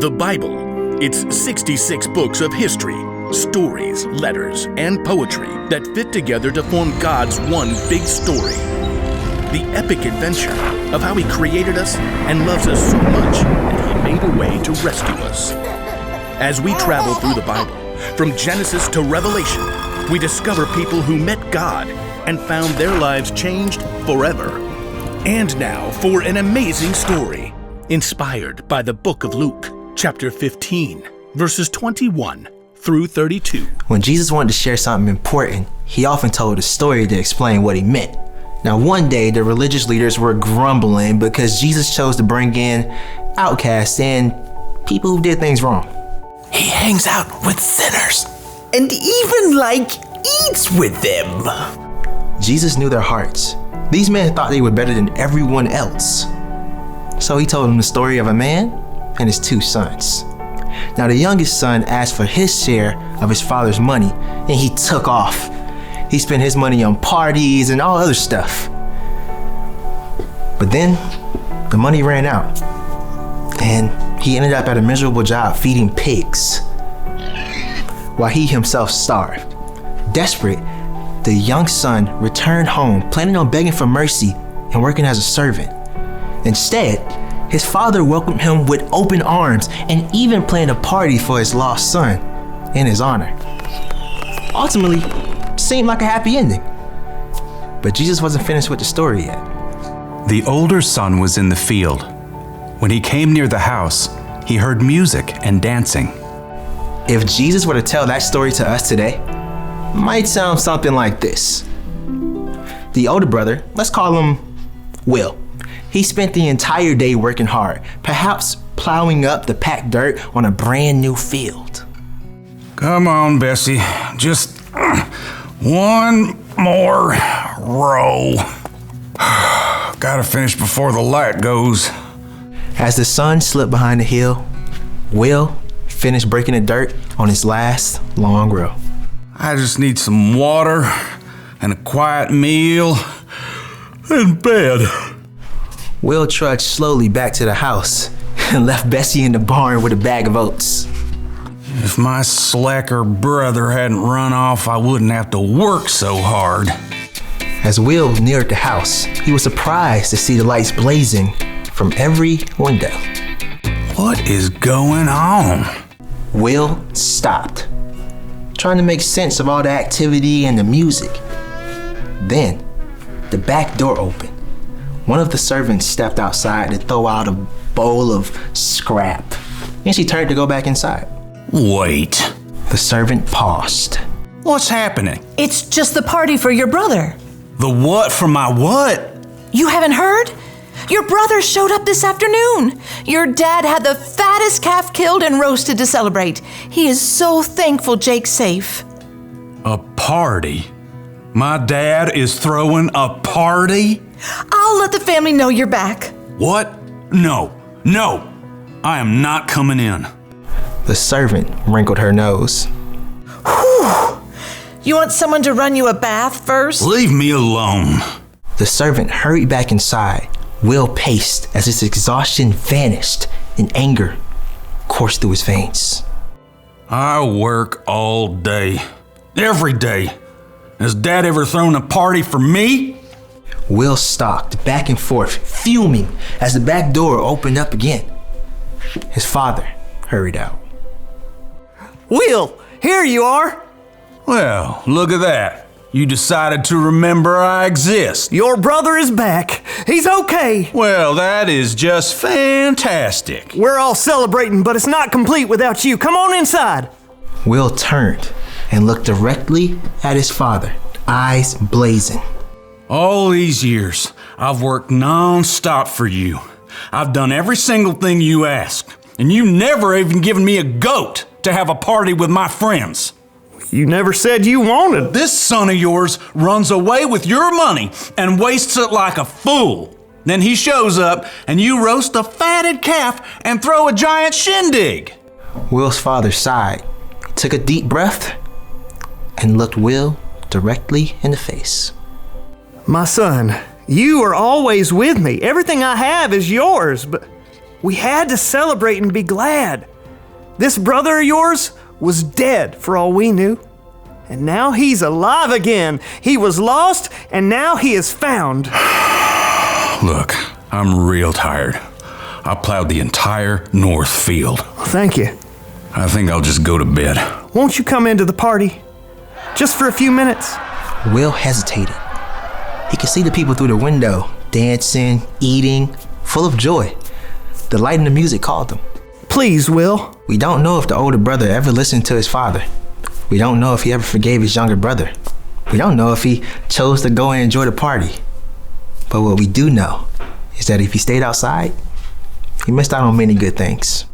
The Bible. It's 66 books of history, stories, letters, and poetry that fit together to form God's one big story. The epic adventure of how He created us and loves us so much that He made a way to rescue us. As we travel through the Bible, from Genesis to Revelation, we discover people who met God and found their lives changed forever. And now for an amazing story, inspired by the book of Luke, chapter 15, verses 21 through 32. When Jesus wanted to share something important, He often told a story to explain what He meant. Now, one day, the religious leaders were grumbling because Jesus chose to bring in outcasts and people who did things wrong. He hangs out with sinners and even, eats with them. Jesus knew their hearts. These men thought they were better than everyone else. So He told them the story of a man and his two sons. Now, the youngest son asked for his share of his father's money, and he took off. He spent his money on parties and all other stuff. But then, the money ran out, and he ended up at a miserable job feeding pigs, while he himself starved. Desperate, the young son returned home, planning on begging for mercy and working as a servant. Instead, his father welcomed him with open arms and even planned a party for his lost son in his honor. Ultimately, seemed like a happy ending. But Jesus wasn't finished with the story yet. The older son was in the field. When he came near the house, he heard music and dancing. If Jesus were to tell that story to us today, it might sound something like this. The older brother, let's call him Will. He spent the entire day working hard, perhaps plowing up the packed dirt on a brand new field. Come on, Bessie. Just one more row. Gotta finish before the light goes. As the sun slipped behind the hill, Will finished breaking the dirt on his last long row. I just need some water and a quiet meal and bed. Will trudged slowly back to the house and left Bessie in the barn with a bag of oats. If my slacker brother hadn't run off, I wouldn't have to work so hard. As Will neared the house, he was surprised to see the lights blazing from every window. What is going on? Will stopped, trying to make sense of all the activity and the music. Then, the back door opened. One of the servants stepped outside to throw out a bowl of scrap, and she turned to go back inside. Wait. The servant paused. What's happening? It's just the party for your brother. The what for my what? You haven't heard? Your brother showed up this afternoon. Your dad had the fattest calf killed and roasted to celebrate. He is so thankful Jake's safe. A party? My dad is throwing a party? I'll let the family know you're back. What? No. I am not coming in. The servant wrinkled her nose. Whew. You want someone to run you a bath first? Leave me alone. The servant hurried back inside. Will paced as his exhaustion vanished and anger coursed through his veins. I work all day. Every day. Has Dad ever thrown a party for me? Will stalked back and forth, fuming as the back door opened up again. His father hurried out. Will, here you are. Well, look at that. You decided to remember I exist. Your brother is back. He's okay. Well, that is just fantastic. We're all celebrating, but it's not complete without you. Come on inside. Will turned and looked directly at his father, eyes blazing. All these years, I've worked non-stop for you. I've done every single thing you asked, and you never even given me a goat to have a party with my friends. You never said you wanted. This son of yours runs away with your money and wastes it like a fool. Then he shows up and you roast a fatted calf and throw a giant shindig. Will's father sighed, took a deep breath, and looked Will directly in the face. My son, you are always with me. Everything I have is yours, but We had to celebrate and be glad. This brother of yours was dead for all we knew. And now he's alive again. He was lost, and now he is found. Look, I'm real tired. I plowed the entire north field. Thank you. I think I'll just go to bed. Won't you come into the party? Just for a few minutes. Will hesitated. He could see the people through the window, dancing, eating, full of joy. The light and the music called them. Please, Will. We don't know if the older brother ever listened to his father. We don't know if he ever forgave his younger brother. We don't know if he chose to go and enjoy the party. But what we do know is that if he stayed outside, he missed out on many good things.